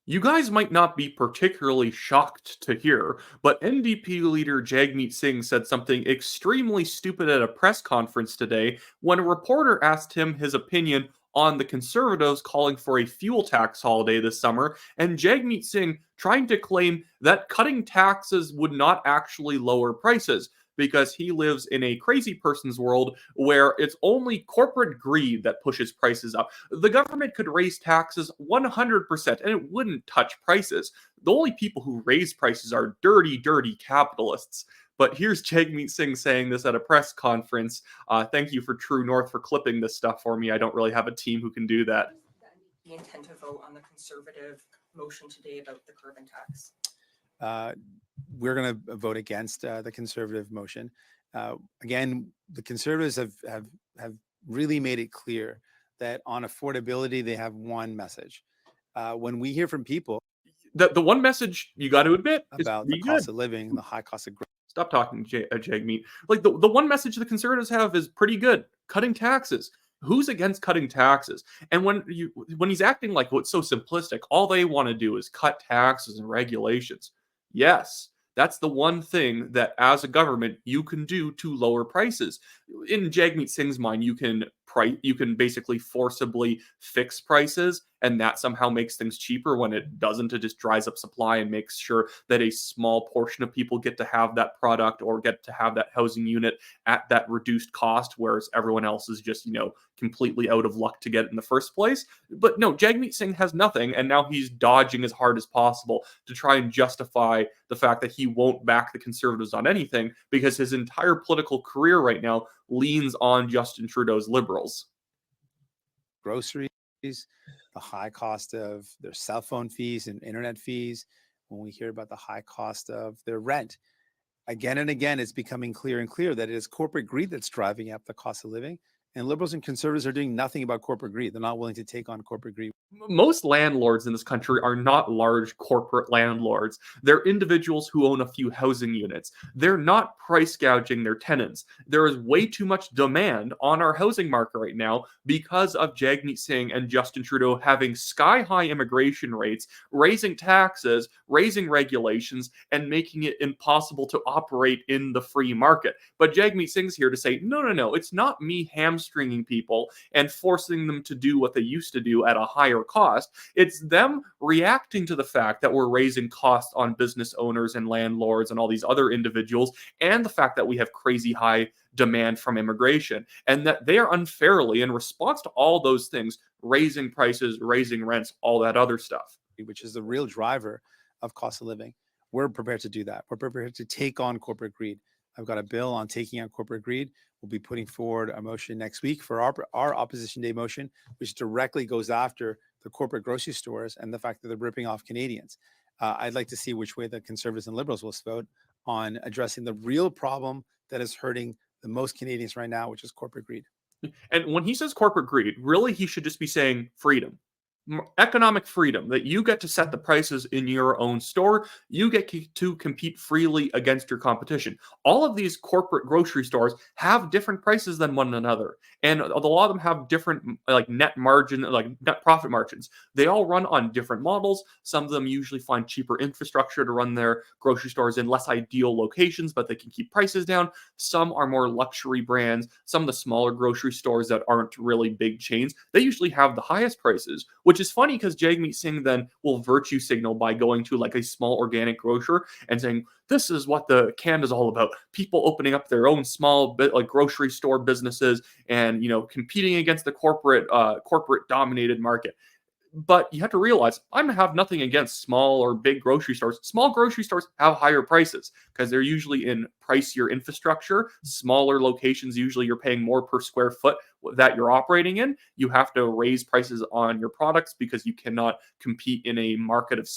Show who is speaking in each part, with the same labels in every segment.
Speaker 1: You guys might not be particularly shocked to hear, but NDP leader Jagmeet Singh said something extremely stupid at a press conference today when a reporter asked him his opinion on the Conservatives calling for a fuel tax holiday this summer, and Jagmeet Singh trying to claim that cutting taxes would not actually lower prices because he lives in a crazy person's world where it's only corporate greed that pushes prices up. The government could raise taxes 100% and it wouldn't touch prices. The only people who raise prices are dirty, dirty capitalists. But here's Jagmeet Singh saying this at a press conference. Thank you for True North for clipping this stuff for me. I don't really have a team who can do that.
Speaker 2: The intent to vote on the Conservative motion today about the carbon tax?
Speaker 3: We're going to vote against the Conservative motion. Again, the Conservatives have really made it clear that on affordability, they have one message. When we hear from people,
Speaker 1: the one message you got to admit
Speaker 3: about the cost of living, the high cost of growth.
Speaker 1: Stop talking, Jagmeet. Like the one message the Conservatives have is pretty good: cutting taxes. Who's against cutting taxes? And when he's acting like what's so simplistic, all they want to do is cut taxes and regulations. Yes, that's the one thing that as a government you can do to lower prices. In Jagmeet Singh's mind, you can basically forcibly fix prices, and that somehow makes things cheaper. When it doesn't, it just dries up supply and makes sure that a small portion of people get to have that product or get to have that housing unit at that reduced cost, whereas everyone else is just, completely out of luck to get it in the first place. But no, Jagmeet Singh has nothing, and now he's dodging as hard as possible to try and justify the fact that he won't back the Conservatives on anything, because his entire political career right now leans on Justin Trudeau's Liberals.
Speaker 3: Groceries, the high cost of their cell phone fees and internet fees, when we hear about the high cost of their rent. Again and again, it's becoming clear and clear that it is corporate greed that's driving up the cost of living. And Liberals and Conservatives are doing nothing about corporate greed. They're not willing to take on corporate greed.
Speaker 1: Most landlords in this country are not large corporate landlords. They're individuals who own a few housing units. They're not price gouging their tenants. There is way too much demand on our housing market right now because of Jagmeet Singh and Justin Trudeau having sky-high immigration rates, raising taxes, raising regulations, and making it impossible to operate in the free market. But Jagmeet Singh's here to say, no, it's not me hamstringing people and forcing them to do what they used to do at a higher cost. It's them reacting to the fact that we're raising costs on business owners and landlords and all these other individuals, and the fact that we have crazy high demand from immigration, and that they are unfairly, in response to all those things, raising prices, raising rents, all that other stuff.
Speaker 3: Which is the real driver of cost of living. We're prepared to do that. We're prepared to take on corporate greed. I've got a bill on taking on corporate greed. We'll be putting forward a motion next week for our Opposition Day motion, which directly goes after the corporate grocery stores and the fact that they're ripping off Canadians. I'd like to see which way the Conservatives and Liberals will vote on addressing the real problem that is hurting the most Canadians right now, which is corporate greed.
Speaker 1: And when he says corporate greed, really he should just be saying freedom. Economic freedom, that you get to set the prices in your own store. You get to compete freely against your competition. All of these corporate grocery stores have different prices than one another, and a lot of them have different net profit margins. They all run on different models. Some of them usually find cheaper infrastructure to run their grocery stores in less ideal locations, but they can keep prices down. Some are more luxury brands. Some of the smaller grocery stores that aren't really big chains, they usually have the highest prices, which is funny because Jagmeet Singh then will virtue signal by going to a small organic grocer and saying, this is what the Canada's all about. People opening up their own small grocery store businesses and, competing against the corporate dominated market. But you have to realize, I have nothing against small or big grocery stores. Small grocery stores have higher prices because they're usually in pricier infrastructure. Smaller locations, usually you're paying more per square foot that you're operating in. You have to raise prices on your products because you cannot compete in a market of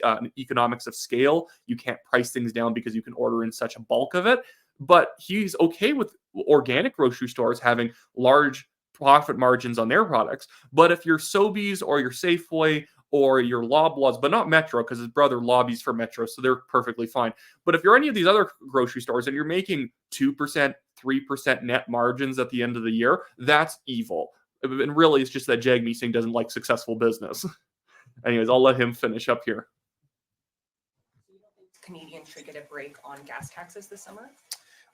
Speaker 1: an economics of scale. You can't price things down because you can order in such a bulk of it. But he's okay with organic grocery stores having large profit margins on their products. But if you're Sobeys or your Safeway or your Loblaws, but not Metro, because his brother lobbies for Metro, so they're perfectly fine. But if you're any of these other grocery stores and you're making 2%, 3% net margins at the end of the year, that's evil. And really, it's just that Jagmeet Singh doesn't like successful business. Anyways, I'll let him finish up here.
Speaker 2: Canadians should get a break on gas taxes this summer?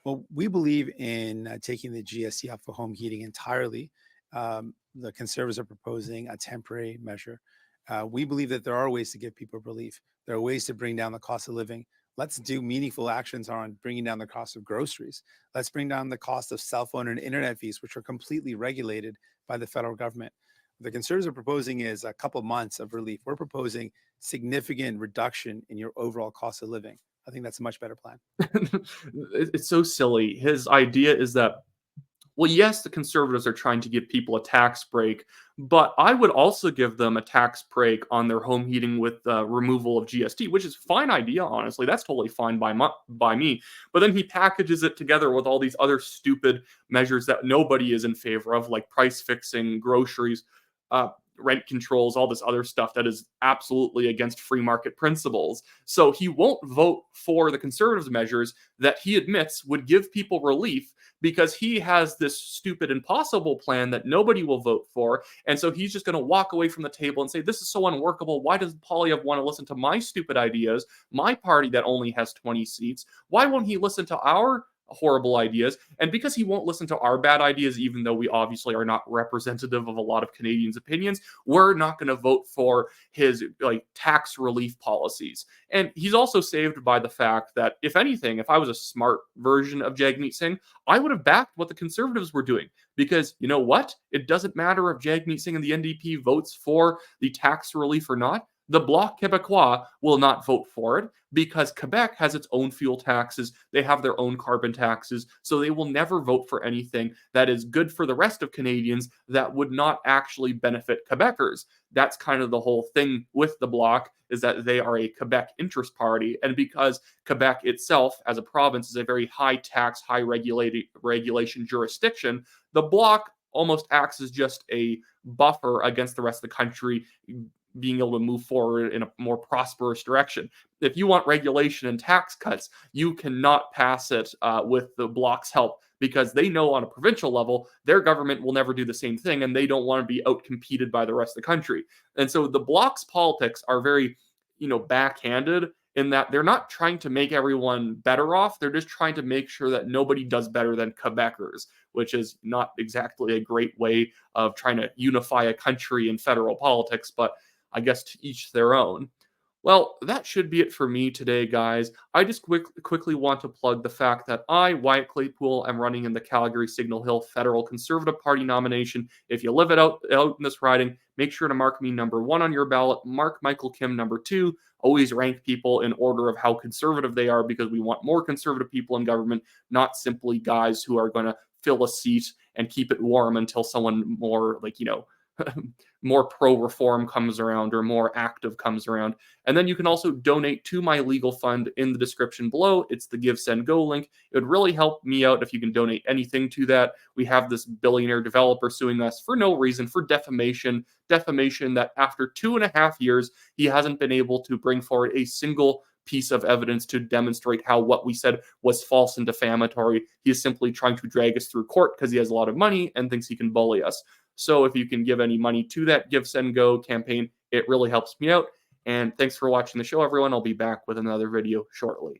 Speaker 3: Well, we believe in taking the GST off of home heating entirely. The Conservatives are proposing a temporary measure. We believe that there are ways to give people relief. There are ways to bring down the cost of living. Let's do meaningful actions on bringing down the cost of groceries. Let's bring down the cost of cell phone and internet fees, which are completely regulated by the federal government. What the Conservatives are proposing is a couple months of relief. We're proposing significant reduction in your overall cost of living. I think that's a much better plan.
Speaker 1: It's so silly. His idea is that, well, yes, the Conservatives are trying to give people a tax break, but I would also give them a tax break on their home heating with the removal of GST, which is a fine idea, honestly. That's totally fine by me. But then he packages it together with all these other stupid measures that nobody is in favor of, like price fixing, groceries, rent controls, all this other stuff that is absolutely against free market principles. So he won't vote for the Conservatives' measures that he admits would give people relief because he has this stupid, impossible plan that nobody will vote for. And so he's just going to walk away from the table and say, this is so unworkable. Why does Poilievre want to listen to my stupid ideas, my party that only has 20 seats? Why won't he listen to our horrible ideas? And because he won't listen to our bad ideas, even though we obviously are not representative of a lot of Canadians' opinions, we're not going to vote for his tax relief policies. And he's also saved by the fact that, if anything, if I was a smart version of Jagmeet Singh, I would have backed what the Conservatives were doing. Because you know what? It doesn't matter if Jagmeet Singh and the NDP votes for the tax relief or not. The Bloc Québécois will not vote for it because Quebec has its own fuel taxes. They have their own carbon taxes. So they will never vote for anything that is good for the rest of Canadians that would not actually benefit Quebecers. That's kind of the whole thing with the Bloc, is that they are a Quebec interest party. And because Quebec itself, as a province, is a very high tax, high regulation jurisdiction, the Bloc almost acts as just a buffer against the rest of the country being able to move forward in a more prosperous direction. If you want regulation and tax cuts, you cannot pass it with the Bloc's help, because they know on a provincial level, their government will never do the same thing, and they don't want to be outcompeted by the rest of the country. And so the Bloc's politics are very, backhanded, in that they're not trying to make everyone better off. They're just trying to make sure that nobody does better than Quebecers, which is not exactly a great way of trying to unify a country in federal politics, but I guess to each their own. Well, that should be it for me today, guys. I just quickly want to plug the fact that I, Wyatt Claypool, am running in the Calgary Signal Hill Federal Conservative Party nomination. If you live it out in this riding, make sure to mark me number 1 on your ballot. Mark Michael Kim number 2. Always rank people in order of how conservative they are, because we want more conservative people in government, not simply guys who are going to fill a seat and keep it warm until someone more more pro-reform comes around or more active comes around. And then you can also donate to my legal fund in the description below. It's the Give, Send, Go link. It would really help me out if you can donate anything to that. We have this billionaire developer suing us for no reason, for defamation that after 2.5 years, he hasn't been able to bring forward a single piece of evidence to demonstrate how what we said was false and defamatory. He is simply trying to drag us through court because he has a lot of money and thinks he can bully us. So if you can give any money to that Give, Send, Go campaign, it really helps me out. And thanks for watching the show, everyone. I'll be back with another video shortly.